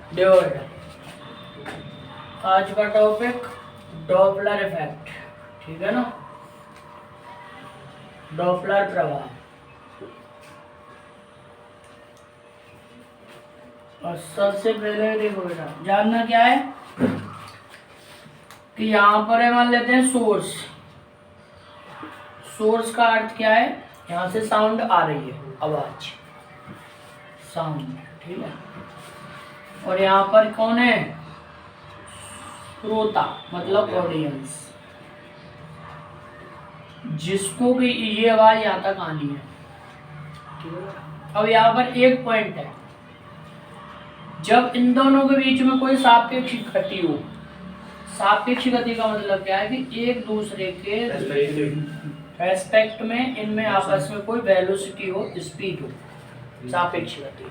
देखो बेटा, आज का टॉपिक डॉपलर इफेक्ट, ठीक है ना, डॉपलर प्रभाव। और सबसे पहले देखो बेटा, जानना क्या है कि यहाँ पर है, मान लेते हैं सोर्स। सोर्स का अर्थ क्या है, यहाँ से साउंड आ रही है, आवाज, साउंड, ठीक है। और यहाँ पर कौन है, श्रोता, मतलब ऑडियंस, जिसको भी ये आवाज यहाँ तक आनी है, ठीक है। अब यहाँ पर एक पॉइंट है, जब इन दोनों के बीच में कोई सापेक्ष गति हो, सापेक्ष गति का मतलब क्या है कि एक दूसरे के रेस्पेक्ट में इनमें आपस में कोई वेलोसिटी हो, स्पीड हो, सापेक्ष गति।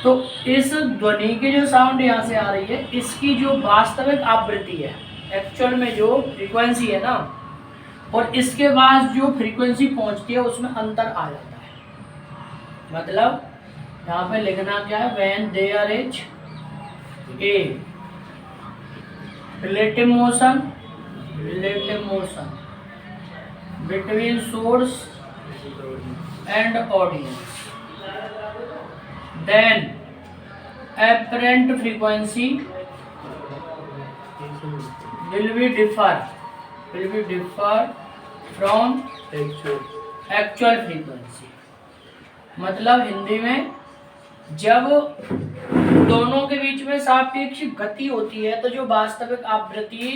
तो इस ध्वनि की जो साउंड यहाँ से आ रही है, इसकी जो वास्तविक आवृत्ति है, एक्चुअल में जो फ्रीक्वेंसी है ना, और इसके बाद जो फ्रीक्वेंसी पहुंचती है उसमें अंतर आ जाता है। मतलब यहाँ पे लिखना क्या है, when there is a relative motion between source and audience, then apparent frequency will be differ from actual frequency। मतलब हिंदी में जब दोनों के बीच में सापेक्ष गति होती है तो जो वास्तविक आवृत्ति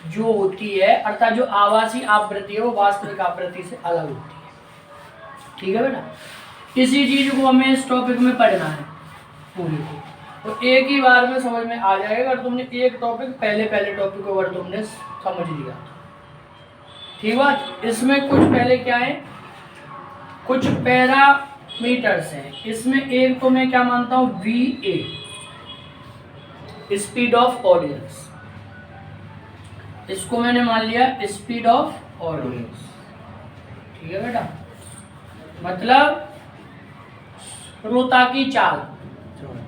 जो होती है, अर्थात जो आभासी आवृत्ति है, वो वास्तविक आवृत्ति से अलग होती है, ठीक है बेटा। इसी चीज को हमें इस टॉपिक में पढ़ना है पूरी को, तो एक ही बार में समझ में आ जाएगा अगर तुमने एक टॉपिक पहले टॉपिक को अगर तुमने समझ लिया, ठीक बात। इसमें कुछ पहले क्या है, कुछ पैरामीटर्स हैं। इसमें एक तो मैं क्या मानता हूँ, VA, स्पीड ऑफ ऑडियंस, इसको मैंने मान लिया स्पीड ऑफ ऑडियंस, ठीक है बेटा। मतलब श्रोता की चाल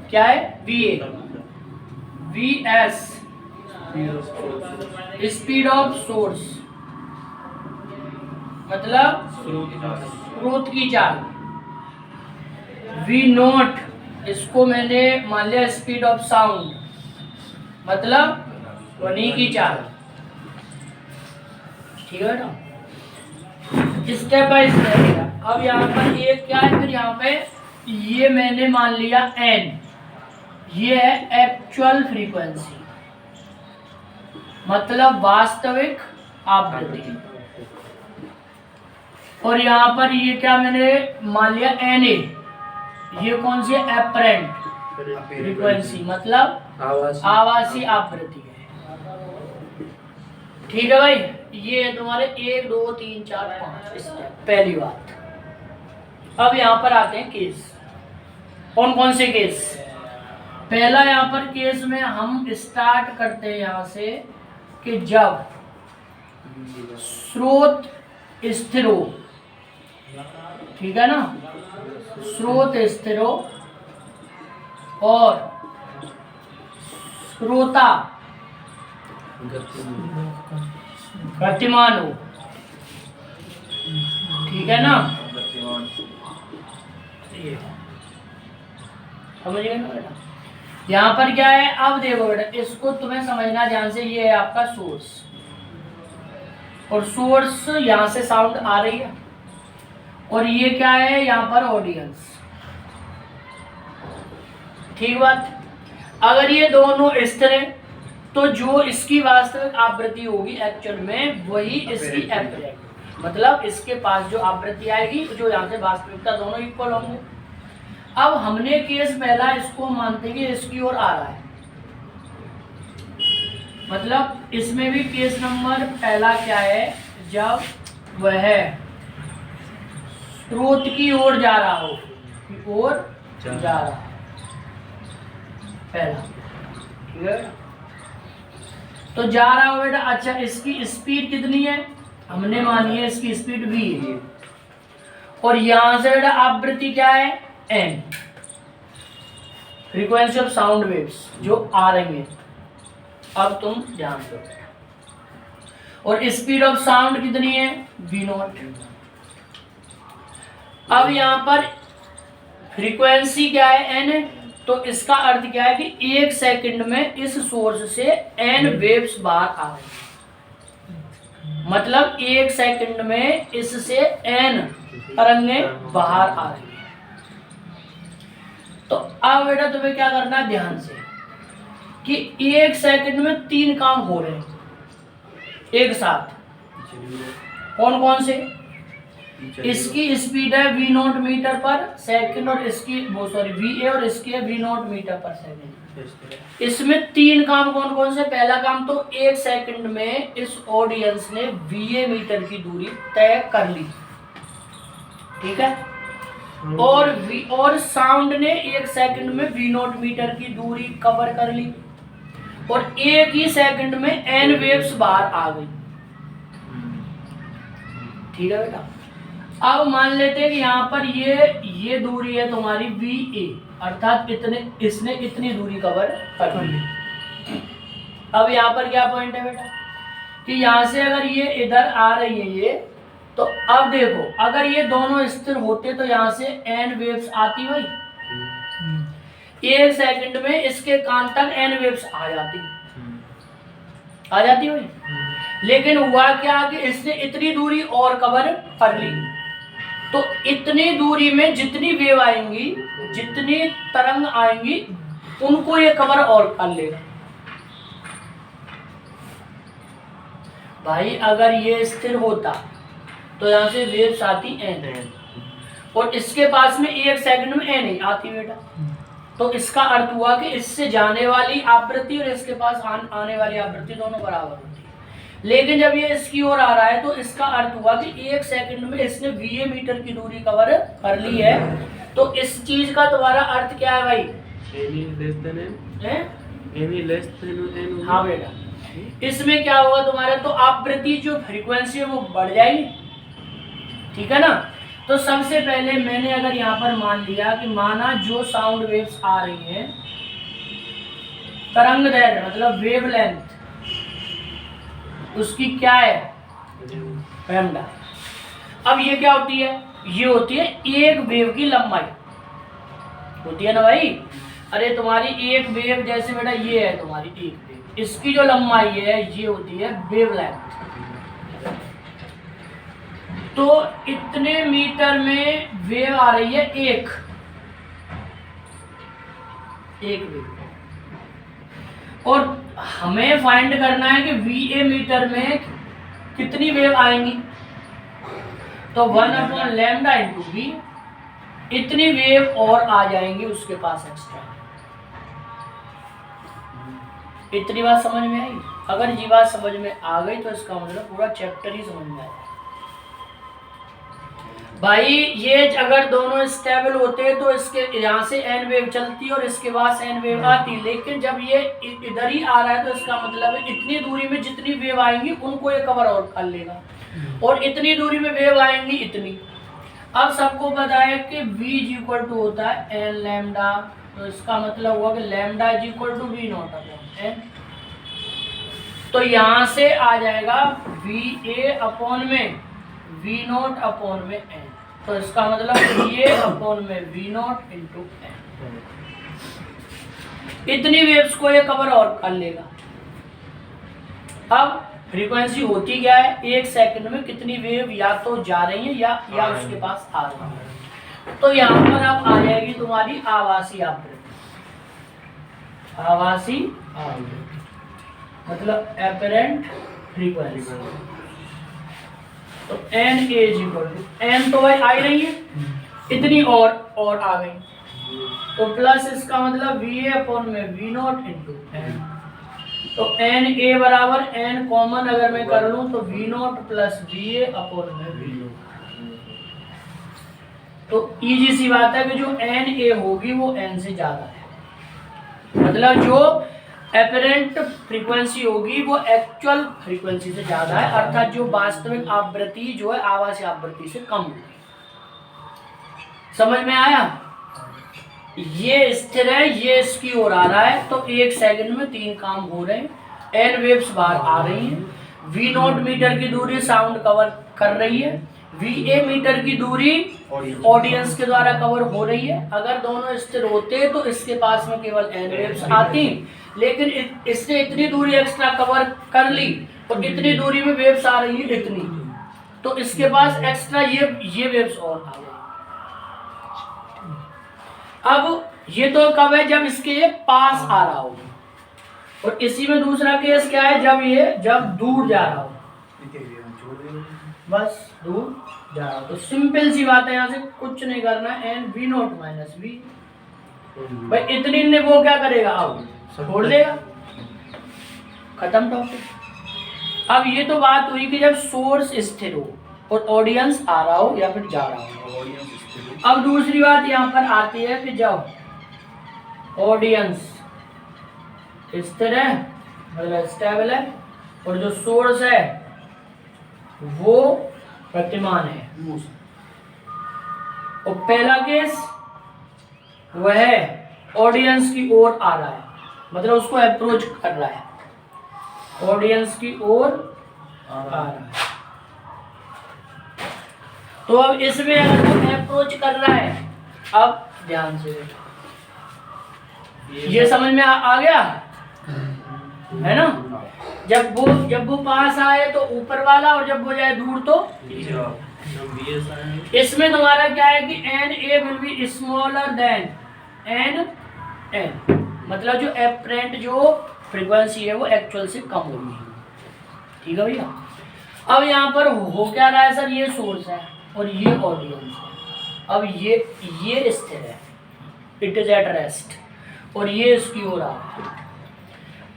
क्या है, VA। VS speed of source, मतलब स्रोत की चाल। V नोट, इसको मैंने मान लिया स्पीड ऑफ साउंड, मतलब ध्वनि की चाल, ठीक है ना। Step by step. अब यहाँ पर एक क्या है, फिर यहाँ पे ये मैंने मान लिया N, ये है एक्चुअल फ्रीक्वेंसी, मतलब वास्तविक आवृत्ति। और यहाँ पर ये क्या मैंने मान लिया NA, ये कौन सी है, एपरेंट फ्रीक्वेंसी, मतलब आभासी आवृत्ति है, ठीक है भाई। ये है तुम्हारे 1 2 3 4 5 स्टेप, पहली बात। अब यहाँ पर आते हैं केस, कौन कौन से केस। पहला यहाँ पर केस में हम स्टार्ट करते हैं यहाँ से कि जब स्रोत स्थिर हो, ठीक है ना, स्रोत स्थिर हो और श्रोता गतिमान हो, ठीक है ना, समझिए ना बेटा। यहाँ पर क्या है, अब देखो बेटा, इसको तुम्हें समझना ध्यान से। ये है आपका सोर्स, और सोर्स यहाँ से साउंड आ रही है, और ये क्या है, यहाँ पर ऑडियंस, ठीक बात। अगर ये दोनों स्थिर है तो जो इसकी वास्तविक आवृत्ति होगी एक्चुअल में, वही इसकी एपरेंट, मतलब इसके पास जो आवृत्ति आएगी, जो यहाँ से वास्तविकता, दोनों इक्वल होंगे। अब हमने केस पहला इसको मानते हैं कि इसकी ओर आ रहा है, मतलब इसमें भी केस नंबर पहला क्या है, जब वह स्रोत की ओर जा रहा हो, जा रहा है, पहला, ठीक है। तो जा रहा हो बेटा, अच्छा इसकी स्पीड कितनी है, हमने मानी है इसकी स्पीड v है, और यहां से बेटा आवृत्ति क्या है, n, frequency of sound waves जो आ रही हैं, अब तुम ध्यान दो। और स्पीड ऑफ साउंड कितनी है? v not. अब यहाँ पर फ्रीक्वेंसी क्या है? n है। तो इसका अर्थ क्या है कि 1 सेकंड में इस सोर्स से n वेव्स बाहर आ रही है। मतलब 1 सेकंड में इससे n तरंगें बाहर आ रही है। तो अब बेटा तुम्हें क्या करना है ध्यान से कि 1 सेकंड में 3 काम हो रहे हैं एक साथ। कौन कौन से? इसकी स्पीड है v नॉट मीटर पर सेकंड और इसकी va और इसकी है v नॉट मीटर पर सेकंड। इसमें 3 काम कौन कौन से? पहला काम तो 1 सेकंड में इस ऑडियंस ने va मीटर की दूरी तय कर ली, ठीक है। और साउंड ने 1 सेकंड में v नॉट मीटर की दूरी कवर कर ली और 1 ही सेकंड में n वेव्स बाहर आ गई, ठीक है बेटा। अब मान लेते हैं कि यहाँ पर ये दूरी है तुम्हारी va, अर्थात इसने इतनी दूरी कवर कर ली। अब यहाँ पर क्या पॉइंट है बेटा कि यहाँ से अगर ये इधर आ रही है ये, तो अब देखो अगर ये दोनों स्थिर होते तो यहाँ से n वेव्स आती हुई, 1 सेकंड में इसके कान तक n वेव्स आ जाती हुई। लेकिन हुआ क्या कि इसने इतनी दूरी और कवर कर ली, तो इतनी दूरी में जितनी वेव आएंगी, जितनी तरंग आएंगी, उनको ये कवर और कर लेगा। भाई अगर ये स्थिर होता तो यहाँ से वेव्स आती n और इसके पास में 1 सेकंड में n नहीं आती बेटा। तो इसका अर्थ हुआ कि इससे जाने वाली आवृत्ति और इसके पास आने वाली आवृत्ति दोनों बराबर होती है। लेकिन जब ये इसकी ओर आ रहा है तो इसका अर्थ हुआ कि 1 सेकंड में इसने va मीटर की दूरी कवर कर ली है। तो इस चीज का तुम्हारा अर्थ क्या है भाई? हाँ बेटा, इसमें क्या होगा तुम्हारा, तो आवृत्ति जो फ्रीक्वेंसी है वो बढ़ जाएगी, ठीक है ना। तो सबसे पहले मैंने अगर यहाँ पर मान लिया कि माना जो साउंड वेव्स आ रही हैं, तरंग दैर्घ्य मतलब वेवलेंथ उसकी क्या है? लैम्डा। अब ये क्या होती है? ये होती है एक वेव की लंबाई, होती है ना भाई। अरे तुम्हारी एक वेव जैसे बेटा ये है तुम्हारी एक वेव, इसकी जो लंबाई है ये होती है वेवलेंथ। तो इतने मीटर में वेव आ रही है एक वेव, और हमें फाइंड करना है कि va मीटर में कितनी वेव आएंगी। तो 1/λ × v, इतनी वेव और आ जाएंगी उसके पास एक्स्ट्रा। इतनी बात समझ में आई? अगर ये बात समझ में आ गई तो इसका मतलब पूरा चैप्टर ही समझ में आया। भाई ये अगर दोनों स्टेबल होते तो इसके यहाँ से n वेव चलती और इसके बाद n वेव आती, लेकिन जब ये इधर ही आ रहा है तो इसका मतलब है इतनी दूरी में जितनी वेव आएंगी उनको ये कवर और कर लेगा, और इतनी दूरी में वेव आएंगी इतनी। अब सबको पता है कि v होता है n लैम्डा, तो इसका मतलब हुआ कि लैम्डा v नॉट n। तो यहाँ से आ जाएगा va/में v नॉट में n, तो इसका मतलब va/v नॉट × n। इतनी वेव्स को ये कवर और कर लेगा। अब फ्रीक्वेंसी होती क्या है? 1 सेकंड में कितनी वेव या तो जा रही है या उसके पास आ रही है। तो यहाँ पर अब आ जाएगी तुम्हारी आभासी आवृत्ति। आभासी आवृत्ति मतलब एपरेंट फ्रीक्वेंसी। तो n तो भाई आ ही रही है, इतनी और आ गई, तो प्लस इसका मतलब va/में v नॉट × n। तो na बराबर n कॉमन अगर मैं कर लूं तो v नॉट प्लस va/में v नॉट। तो इजी सी बात है कि जो na होगी वो n से ज्यादा है, मतलब जो एपरेंट फ्रीक्वेंसी होगी वो एक्चुअल फ्रीक्वेंसी से ज्यादा है, अर्थात जो वास्तविक आवृत्ति जो है आभासी आवृत्ति से कम होगी। समझ में आया? ये स्थिर है, ये इसकी ओर आ रहा है, तो 1 सेकंड में 3 काम हो रहे हैं। एन वेव्स बाहर आ रही हैं, वी नॉट मीटर की दूरी साउंड कवर कर रही है, वी ए मीटर की दूरी ऑडियंस के द्वारा कवर हो रही है। अगर दोनों स्थिर होते तो इसके पास में केवल एन वेव्स आती, लेकिन इसने इतनी दूरी एक्स्ट्रा कवर कर ली और इतनी दूरी में वेव्स आ रही है इतनी, तो इसके पास एक्स्ट्रा ये वेव्स और आ गई। अब ये तो कब है, जब इसके पास आ रहा हो, और इसी में दूसरा केस क्या है, जब दूर जा रहा हो, बस दूर जा रहा हो। तो सिंपल सी बात है, यहाँ से कुछ नहीं करना, n v naught minus v, भाई इतनी ने वो क्या करेगा, अब छोड़ देगा, खत्म टॉपिक। अब ये तो बात हुई कि जब सोर्स स्थिर हो और ऑडियंस आ रहा हो या फिर जा रहा हो। अब दूसरी बात यहाँ पर आती है कि जब ऑडियंस स्थिर है, मतलब स्टेबल है, और जो सोर्स है वो प्रतिमान है। और पहला केस वह ऑडियंस की ओर आ रहा है, मतलब उसको अप्रोच कर रहा है, ऑडियंस की ओर आ रहा है। तो अब इसमें अगर वो अप्रोच कर रहा है, अब ध्यान से ये समझ में आ गया है ना। जब वो पास आए तो ऊपर वाला, और जब वो जाए दूर तो इसमें तुम्हारा क्या है कि n a will be smaller than n n, मतलब जो एपरेंट जो फ्रीक्वेंसी है वो एक्चुअल से कम होगी। ठीक है भैया। अब यहाँ पर हो क्या रहा है सर, ये सोर्स है और ये ऑडियंस है। अब ये स्थिर है, इट इज एट रेस्ट, और ये इसकी ओर आ रहा है,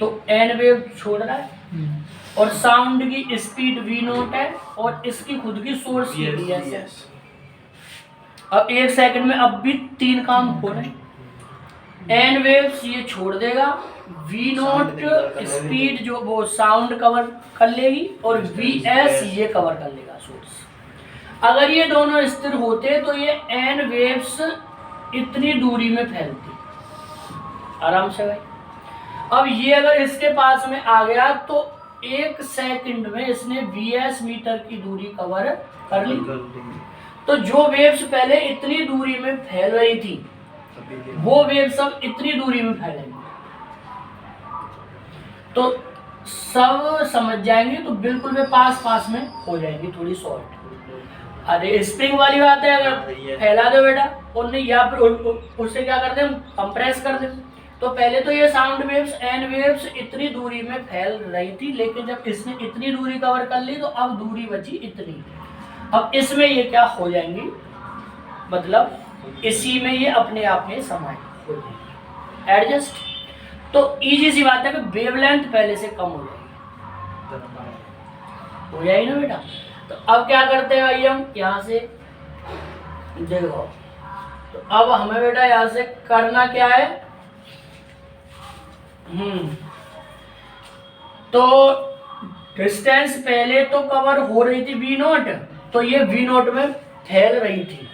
तो एन वेव छोड़ रहा है, और साउंड की स्पीड वी नोट है, और इसकी खुद की सोर्स की है। अब 1 सेकंड में अब भी 3 काम हो रहे हैं। एन वेव्स ये छोड़ देगा, वी नोट स्पीड जो वो साउंड कवर कर लेगी, और वी एस ये कवर कर लेगा सोर्स। अगर ये दोनों स्थिर होते तो ये एन वेव्स इतनी दूरी में फैलती आराम से भाई। अब ये अगर इसके पास में आ गया तो 1 सेकंड में इसने वीएस मीटर की दूरी कवर कर ली। तो जो वेव्स पहले इतनी दूरी में फैल रही थी वो वेव्स अब इतनी दूरी में फैलेंगी, तो सब समझ जाएंगे, तो बिल्कुल वे पास में हो जाएंगी, थोड़ी शॉर्ट। अरे स्प्रिंग वाली बात है, अगर फैला दो बेटा और नहीं, या फिर उससे क्या करते हैं, कंप्रेस कर देते। तो पहले तो ये साउंड वेव्स एन वेव्स इतनी दूरी में फैल रही थी, लेकिन जब इसने इतनी दूरी कवर कर ली तो अब दूरी बची इतनी। अब इसमें ये क्या हो जाएंगी, मतलब इसी में ये अपने आप में समाये हो जाएंगी, एडजस्ट। तो इजी सी बात है कि वेवलेंथ पहले से कम हो जाएगी ना बेटा। तो अब क्या करते हैं भाई, हम यहाँ से देखो, तो अब हमें बेटा यहाँ से करना क्या है, तो डिस्टेंस पहले तो कवर हो रही थी वी नोट, तो ये वी नोट में फैल रही थी,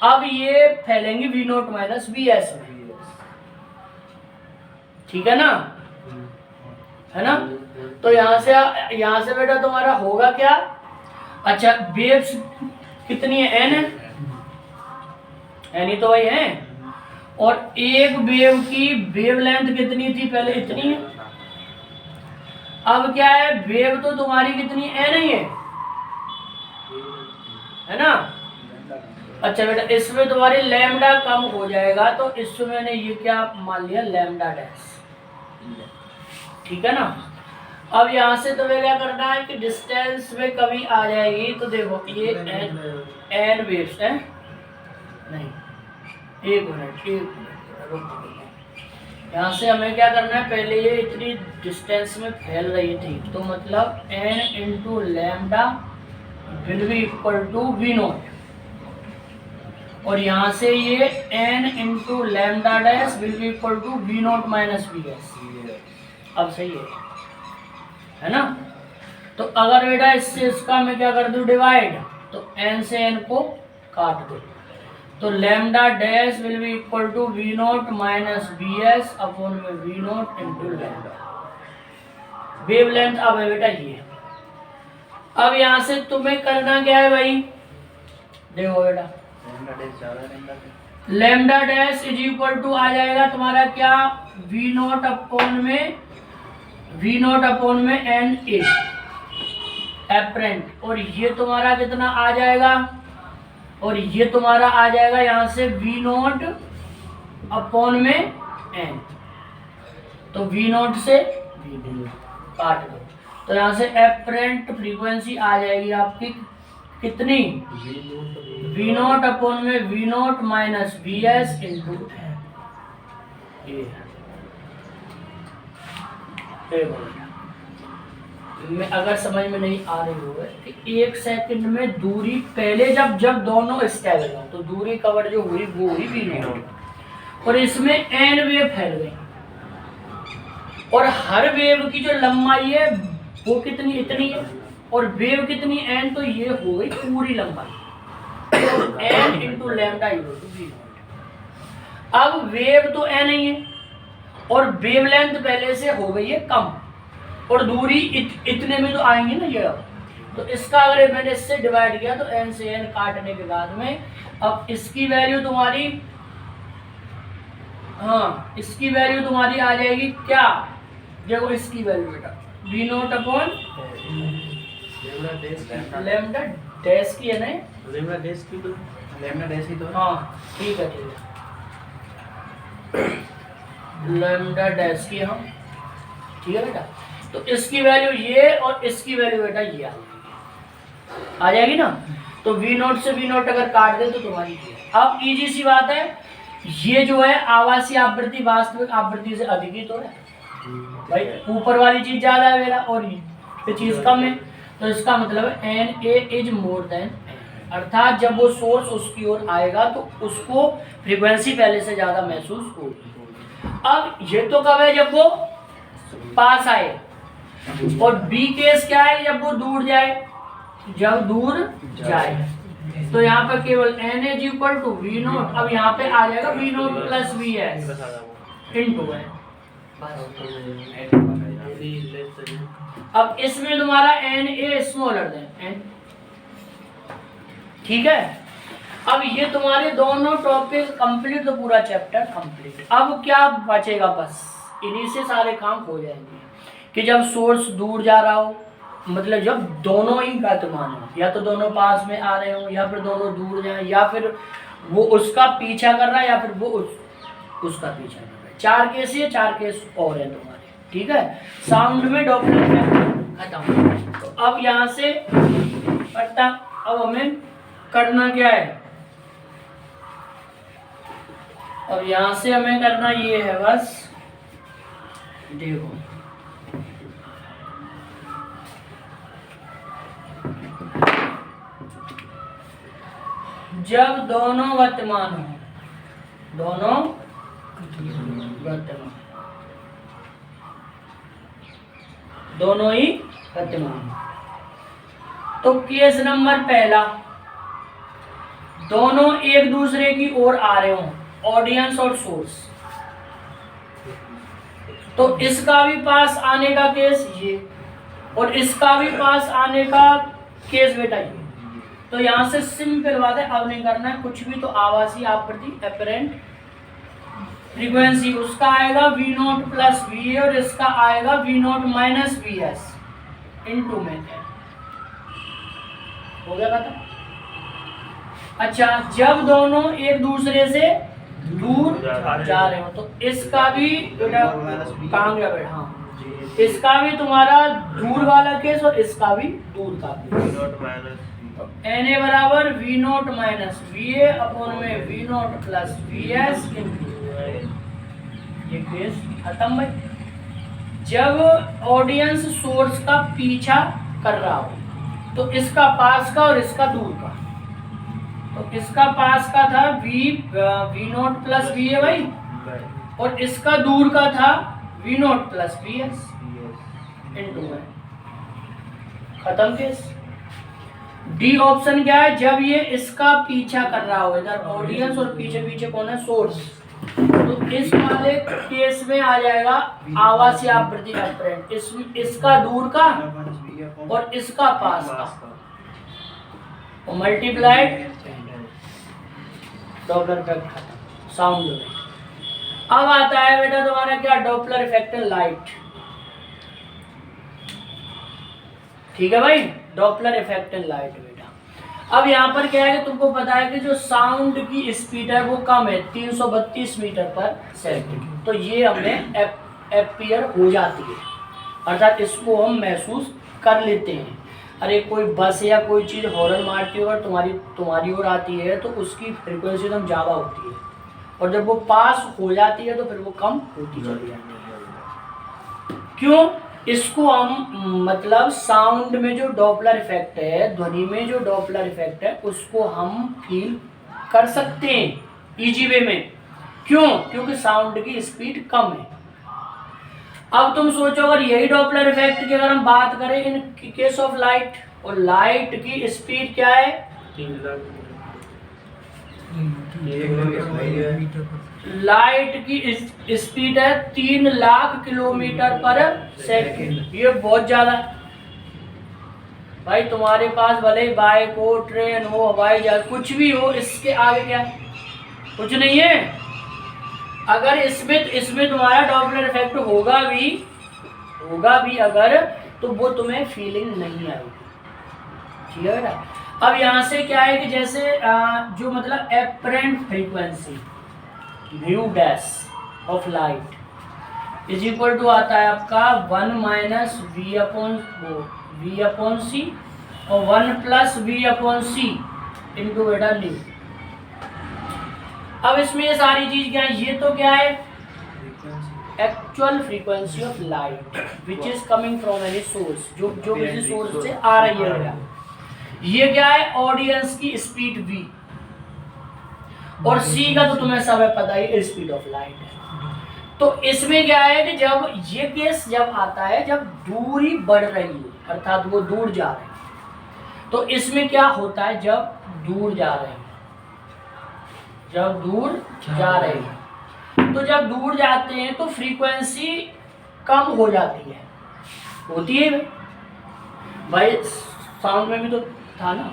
अब ये फैलेंगी V naught minus we S में। ठीक है ना, है ना। तो यहाँ से बेटा तुम्हारा होगा क्या, अच्छा वेव्स कितनी है, एन है, एन ही तो वही है, और एक वेव की वेवलेंथ कितनी थी पहले, इतनी है। अब क्या है, वेव तो तुम्हारी कितनी एन ही है ना। अच्छा बेटा इसमें तुम्हारी लैम्डा कम हो जाएगा, तो इसमें मैंने ये क्या मान लिया, लैम्डा डैश। ठीक है ना। अब यहाँ से तुम्हें क्या करना है कि डिस्टेंस में कमी आ जाएगी, तो देखो ये एन वेव्स है, नहीं एक मिनट यहाँ से हमें क्या करना है, पहले ये इतनी डिस्टेंस में फैल रही थी, तो मतलब n into lambda will be equal to v naught, और यहाँ से ये n into lambda dash will be equal to v naught minus we s. अब सही है ना। तो अगर बेटा इससे इसका मैं क्या कर दूं डिवाइड, तो एन से एन को काट दो, तो lambda dash will be equal to we naught minus B S upon में we naught into lambda. Wavelength अब है बेटा ये। अब यहां से तुम्हें करना क्या है भाई, देखो बेटा lambda dash is equal to आ जाएगा तुम्हारा क्या, वी नॉट अपॉन में एन ए एपरेंट, और ये तुम्हारा कितना आ जाएगा, और ये तुम्हारा आ जाएगा यहां से वी नॉट अपॉन में एन, तो वी नॉट से काट दो, तो यहां से एपरेंट फ्रीक्वेंसी आ जाएगी आपकी कितनी, वी नॉट अपॉन में we naught minus V S into में। अगर समझ में नहीं आ रही हो कि 1 सेकंड में दूरी पहले जब दोनों स्टेबल हो तो दूरी कवर जो हुई वो हुई वी नॉट, और इसमें एन वेव फैल गई, और हर वेव की जो लंबाई है वो कितनी, इतनी है, और वेव कितनी एन, तो ये हो गई पूरी लंबाई, तो n into lambda equal to we naught. अब वेव तो एन ही है और वेवलेंथ पहले से हो गई है कम, और दूरी इतने में तो आएंगे ना ये, तो इसका अगर मैंने इससे डिवाइड किया तो एन से एन काटने के बाद में अब इसकी वैल्यू तुम्हारी, हाँ इसकी वैल्यू तुम्हारी आ जाएगी क्या, देखो इसकी वैल्यू बेटा v naught upon lambda dash की है ना, लैम्डा डैश की तो लैम्डा डैश ही तो, हाँ ठीक है लैम्डा डैश की हम, ठीक है बेटा, तो इसकी वैल्यू ये और इसकी वैल्यू बेटा ये आ जाएगी ना, तो वी नॉट से वी नॉट अगर काट दे तो तुम्हारी, अब इजी सी बात है, ये जो है आवासीय आवृत्ति वास्तविक आवृत्ति से अधिक ही तो है भाई, ऊपर वाली चीज ज्यादा है मेरा और ये चीज कम है, तो इसका मतलब n a is more than, अर्थात जब वो सोर्स उसकी ओर आएगा तो उसको फ्रीक्वेंसी पहले से ज्यादा महसूस होगी। अब ये तो कब है, जब वो पास आए, और बी केस क्या है, जब वो दूर जाए, जब दूर जाए, तो यहाँ पर केवल n is equal to we naught, अब यहाँ पे आ जाएगा v naught plus V S into है, अब इसमें तुम्हारा n a smaller than n, ठीक है। अब ये तुम्हारे दोनों टॉपिक कंप्लीट, तो पूरा चैप्टर कंप्लीट। अब क्या बचेगा, बस इन्हीं से सारे काम हो जाएंगे कि जब सोर्स दूर जा रहा हो, मतलब जब दोनों ही गतिमान हो, या तो दोनों पास में आ रहे हो, या फिर दोनों दूर जाए, या फिर वो उसका पीछा कर रहा है, या फिर वो उसका पीछा कर रहा है, 4 केस है, 4 केस और है तुम्हारे, ठीक है। साउंड में डॉप्लर खत्म। तो अब यहाँ से पता, अब हमें करना क्या है, अब यहाँ से हमें करना ये है, बस देखो जब दोनों गतिमान हो, दोनों गतिमान, दोनों ही गतिमान, तो केस नंबर पहला, दोनों एक दूसरे की ओर आ रहे हो, ऑडियंस और सोर्स, तो इसका भी पास आने का केस ये, और इसका भी पास आने का केस बेटा ये, तो यहां से सिंपल बात है, अब नहीं करना है कुछ भी, तो आवासीय आवृत्ति एपरेंट फ्रीक्वेंसी उसका आएगा v naught plus v a, और इसका आएगा v naught minus V S into में, हो गया खत्म। अच्छा, जब दोनों एक दूसरे से दूर जा रहे हो, तो इसका भी काम गया बेटा, हाँ इसका भी तुम्हारा दूर वाला केस और इसका भी दूर का केस, एन ए बराबर V naught minus V A upon में we naught plus V S into, ये केस खत्म भाई। जब ऑडियंस सोर्स का पीछा कर रहा हो, तो इसका पास का और इसका दूर का, तो इसका पास का था v naught plus v a भाई, और इसका दूर का था v naught plus V S into है, खत्म केस। डी ऑप्शन क्या है, जब ये इसका पीछा कर रहा हो, इधर ऑडियंस और पीछे पीछे कौन है, सोर्स। तो इस वाले केस में आ जाएगा आवासीय आवृत्ति अपरेंट, इसका दूर का और इसका पास का, और मल्टीप्लाइड डॉपलर इफेक्ट खत्म, साउंड में। अब आता है बेटा तुम्हारा क्या, डॉपलर इफेक्ट इन लाइट। ठीक है भाई, डॉपलर इफेक्ट इन लाइट बेटा। अब यहाँ पर क्या है कि तुमको पता है कि जो साउंड की स्पीड है वो कम है, 332 मीटर पर सेकंड, तो ये हमें एपियर हो जाती है, अर्थात इसको हम महसूस कर लेते हैं। अरे कोई बस या कोई चीज़ हॉर्न मारती है और तुम्हारी ओर आती है तो उसकी फ्रीक्वेंसी एकदम ज़्यादा होती है, और जब वो पास हो जाती है तो फिर वो कम होती चली जाती है। क्यों? इसको हम मतलब साउंड में जो डॉपलर इफेक्ट है, ध्वनि में जो डॉपलर इफेक्ट है, उसको हम फील कर सकते हैं इजी वे में। क्यों? क्योंकि साउंड की स्पीड कम है। अब तुम सोचो अगर यही डॉपलर इफेक्ट की अगर हम बात करें इन केस ऑफ लाइट, और लाइट की स्पीड क्या है, 3 लाख लाइट की स्पीड है 3 लाख किलोमीटर पर सेकंड। ये बहुत ज्यादा है भाई। तुम्हारे पास भले ही बाइक हो, ट्रेन हो, हवाई जहाज, कुछ भी हो, इसके आगे क्या है, कुछ नहीं है। अगर इसमें तुम्हारा डॉपलर इफेक्ट होगा भी अगर, तो वो तुम्हें फीलिंग नहीं आएगी। ठीक है बेटा। अब यहाँ से क्या है कि जैसे जो मतलब apparent frequency mu dash of light is equal to आता है आपका 1 माइनस वी अपॉन सी और 1 plus v upon c into बेटा न्यू। अब इसमें ये सारी चीज क्या है, ये तो क्या है actual frequency of light which is coming from any source, जो किसी सोर्स से आ रही है बेटा। ये क्या है ऑडियंस की स्पीड v, और c का तो तुम्हें सब है पता ही, स्पीड ऑफ लाइट है। तो इसमें क्या है कि जब ये केस जब आता है जब दूरी बढ़ रही है, अर्थात वो दूर जा रहे हैं, तो इसमें क्या होता है जब दूर जा रहे हैं, जब दूर जा रहे हैं, तो जब दूर जाते हैं तो फ्रीक्वेंसी कम हो जाती है, होती है भाई, साउंड में भी तो था ना।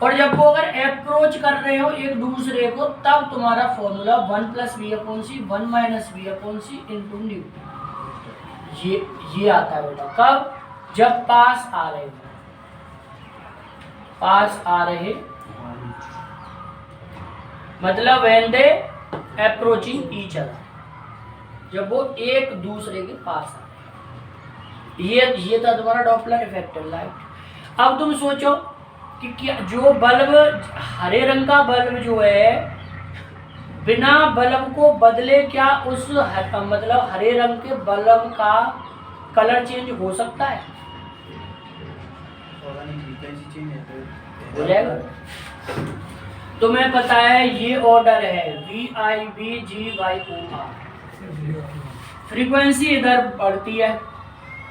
और जब वो अगर अप्रोच कर रहे हो एक दूसरे को, तब तुम्हारा formula 1 plus v upon c 1 minus v upon c into nu, ये आता है बेटा। कब? जब पास आ रहे हो, पास आ रहे मतलब when they approaching each other, जब वो एक दूसरे के पास आ रहे। ये था तुम्हारा डॉपलर इफेक्ट लाइट। अब तुम सोचो कि क्या जो बल्ब, हरे रंग का बल्ब जो है, बिना बल्ब को बदले क्या उस मतलब हरे रंग के बल्ब का कलर चेंज हो सकता है? हो जाएगा। तुम्हें पता है ये ऑर्डर है VIBGYOR, फ्रीक्वेंसी इधर बढ़ती है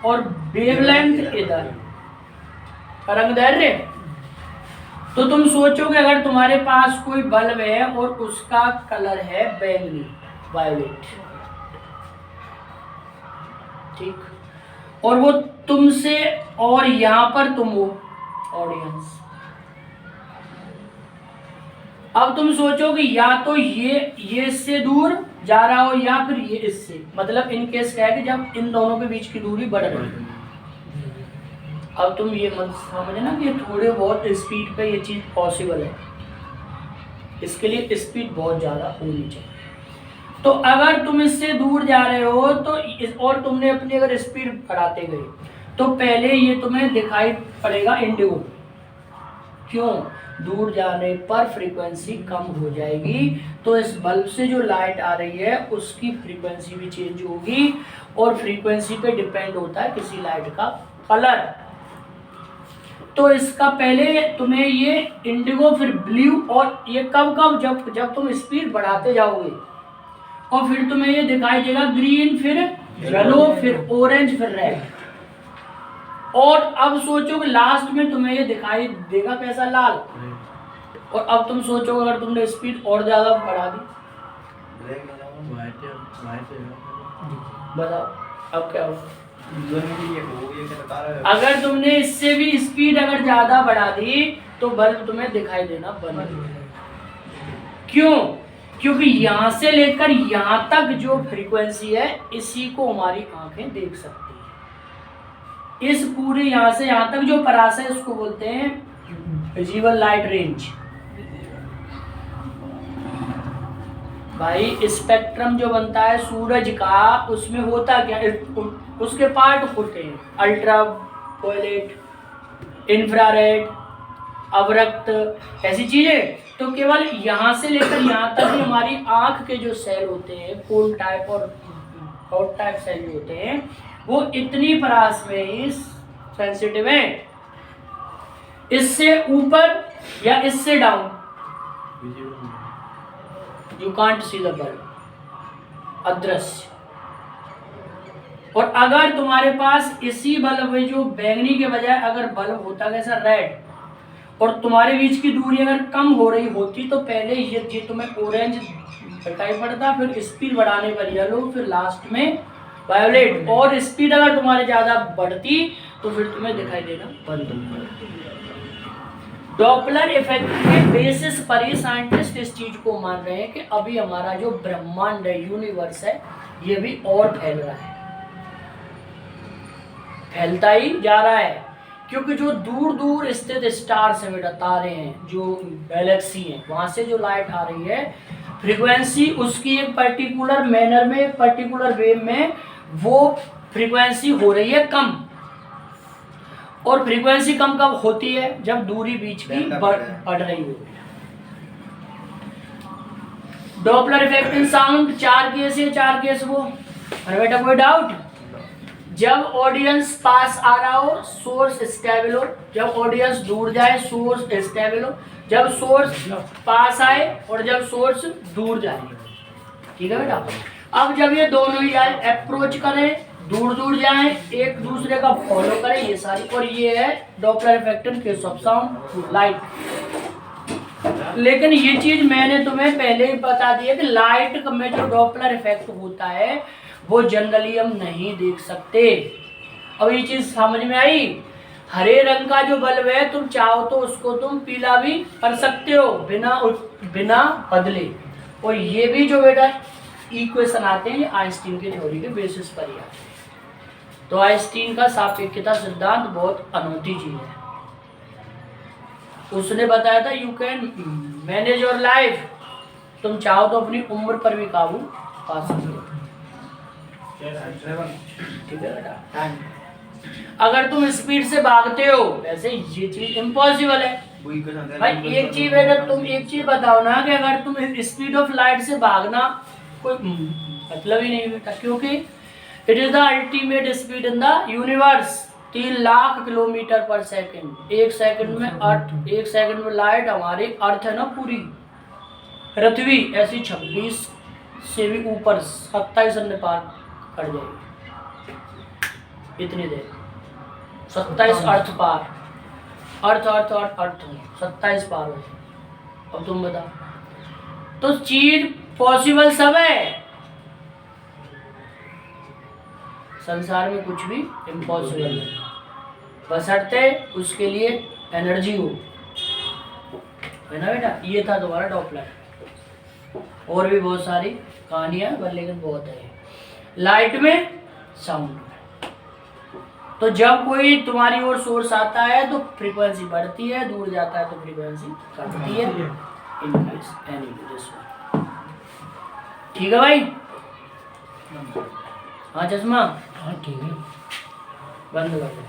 और वेवलेंथ इधर, तरंगदैर्घ्य। तो तुम सोचो कि अगर तुम्हारे पास कोई बल्ब है और उसका कलर है बैंगनी, वायलेट, ठीक, और वो तुमसे, और यहां पर तुम हो ऑडियंस। अब तुम सोचो कि या तो ये इससे दूर जा रहा हो या फिर ये इससे, मतलब इन केस क्या है कि जब इन दोनों के बीच की दूरी बढ़ रही है। अब तुम ये मत समझना कि थोड़े बहुत स्पीड पे ये चीज़ पॉसिबल है, इसके लिए स्पीड बहुत ज़्यादा होनी चाहिए। तो अगर तुम इससे दूर जा रहे हो तो और तुमने अपनी अगर स्पीड बढ़ाते गए तो पहले ये तुम्हें दिखाई पड़ेगा इंडिगो। क्यों? दूर जाने पर फ्रीक्वेंसी कम हो जाएगी, तो इस बल्ब से जो लाइट आ रही है उसकी फ्रीक्वेंसी भी चेंज होगी, और फ्रीक्वेंसी पे डिपेंड होता है किसी लाइट का कलर। तो इसका पहले तुम्हें ये इंडिगो फिर ब्लू, और ये कब जब तुम स्पीड बढ़ाते जाओगे, और फिर तुम्हें ये दिखाई देगा ग्रीन, फिर येलो, फिर ऑरेंज, फिर रेड। और अब सोचो कि लास्ट में तुम्हें ये दिखाई देगा कैसा, लाल। और अब तुम सोचो अगर तुमने स्पीड और ज्यादा बढ़ा दी, बताओ अब क्या होगा। अगर तुमने इससे भी स्पीड अगर ज्यादा बढ़ा दी तो बल्ब तुम्हें दिखाई देना बंद हो जाएगा। क्यों? क्योंकि यहां से लेकर यहां तक जो फ्रीक्वेंसी है इसी को हमारी आंखें देख सकती है। इस पूरे यहां से यहां तक जो परास है उसको बोलते हैं विजिबल लाइट रेंज। भाई स्पेक्ट्रम जो बनता है सूरज का, उसमें होता क्या, उसके पार्ट होते हैं अल्ट्रा वायलेट, इंफ्रारेड, अवरक्त, ऐसी चीजें। तो केवल यहाँ से लेकर यहाँ तक ही हमारी आंख के जो सेल होते हैं, कोन टाइप और हॉट टाइप सेल जो होते हैं, वो इतनी परास में ही सेंसिटिव है। इससे ऊपर या इससे down you can't see the bulb, अदृश्य। और अगर तुम्हारे पास इसी बल्ब में जो बैंगनी के बजाय अगर बल्ब होता कैसा रेड, और तुम्हारे बीच की दूरी अगर कम हो रही होती तो पहले ये तुम्हें ऑरेंज दिखाई पड़ता, फिर स्पीड बढ़ाने पर येलो, फिर लास्ट में वायोलेट। और स्पीड अगर तुम्हारे ज्यादा बढ़ती तो फिर तुम्हें दिखाई देना बंद हो जाता। डॉपलर इफेक्ट के बेसिस पर ही साइंटिस्ट इस चीज को मान रहे हैं कि अभी हमारा जो ब्रह्मांड है, यूनिवर्स है, ये भी और फैल रहा है, फैलता ही जा रहा है। क्योंकि जो दूर दूर स्थित स्टार्स हैं बेटा, तारे हैं, जो गैलेक्सी हैं, वहां से जो लाइट आ रही है, फ्रीक्वेंसी उसकी एक पर्टिकुलर मैनर में, एक पर्टिकुलर वे में वो फ्रीक्वेंसी हो रही है कम। और फ्रीक्वेंसी कम कब होती है? जब दूरी बीच की बढ़ रही हो। Doppler effect in sound, 4 case है, 4 केस वो। अरे बेटा कोई डाउट? जब ऑडियंस पास आ रहा हो सोर्स स्टेबल हो, जब ऑडियंस दूर जाए सोर्स स्टेबल हो, जब सोर्स पास आए और जब सोर्स दूर जाए, ठीक है बेटा। अब जब ये दोनों ही आए, अप्रोच करें, दूर दूर जाएं, एक दूसरे का फॉलो करें, ये सारी। और ये है Doppler effect in case of sound light. लेकिन ये चीज मैंने तुम्हें पहले ही बता दी है कि लाइट में जो डॉपलर इफेक्ट होता है वो जनरली हम नहीं देख सकते। अब ये चीज समझ में आई? हरे रंग का जो बल्ब है, तुम चाहो तो उसको तुम पीला भी कर सकते हो बिना बदले। और ये भी जो बेटा इक्वेशन आते हैं, ये आइंस्टीन की थ्योरी के बेसिस पर ही आते हैं। तो आइंस्टीन का सापेक्षता सिद्धांत बहुत अनोखी चीज है। उसने बताया था you can manage your life, तुम चाहो तो अपनी उम्र पर भी काबू पा सकते हो, ठीक है बेटा। अगर तुम स्पीड से भागते हो, वैसे ये चीज इम्पॉसिबल है भाई। एक चीज बेटा, तुम एक चीज बताओ ना कि अगर तुम स्पीड ऑफ लाइट से भागना, कोई मतलब ही नहीं बेटा। क्योंकि it is the ultimate speed in the universe, 3 lakh kilometre पर सेकंड। एक सेकंड में अर्थ, एक सेकंड में लाइट, हमारी अर्थ है ना पूरी पृथ्वी, ऐसी 26 से भी ऊपर 27 अन्य पार कर जाएगी इतनी देर। 27 अर्थ पार, अर्थ 27 पार हो जाए। अब तुम बताओ, तो चीज पॉसिबल सब है, संसार में कुछ भी इम्पॉसिबल नहीं, बशर्ते उसके लिए एनर्जी हो, है ना बेटा। ये था तुम्हारा डॉपलर। और भी बहुत सारी कहानियां, लेकिन बहुत है लाइट में, साउंड में। तो जब कोई तुम्हारी ओर सोर्स आता है तो फ्रीक्वेंसी बढ़ती है, दूर जाता है तो फ्रीक्वेंसी घटती है। ठीक है भाई? हाँ चश्मा, हाँ ठीक है, बंद कर दो।